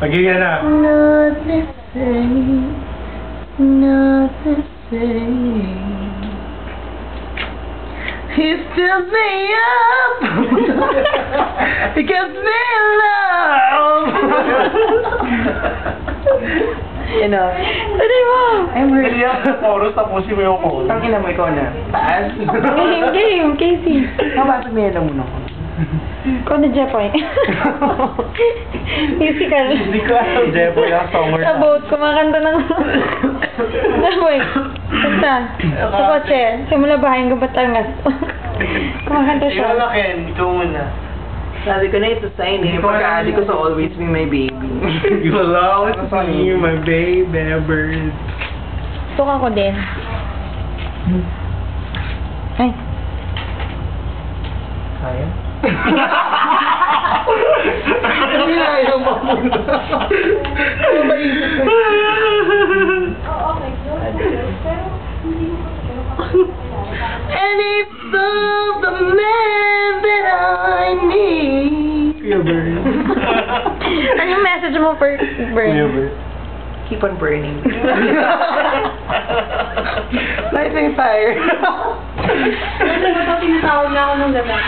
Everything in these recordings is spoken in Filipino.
Paghinga na. Not the same. Not the same. He fills me up. He gives me love. You know. Pwede mo. I'm Dali really... ang chorus, tapusin mo yung chorus. Tangina mo, ikaw na. Taas. Game, Casey. Mabasa mo yan lang muna ko. Ikaw na Jepoy. Musical. Hindi ko alam, Jepoy, ang summer Sa boat, kumakanta ng... Jepoy, punta. Sa kotse, simula bahay ng Batangas. Kumakanta Ikaw na, siya. Ken. Ikaw muna. Sabi ko na ito sign eh. Pagkaali ko sa always be my baby. You will always be my baby bird. Tuka ko din. Ay. Kaya? Hindi na ayaw mapunta. Ano ba isip ko? And it's all the man that I need. Kuya Bird. Anong message mo, Bern? Kuya Bird. Keep on burning. Light my fire. Tinatawag na ako nung gabi.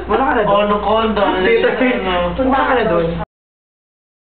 Wala ka na doon. Oh, no, call down. Punta ka na doon.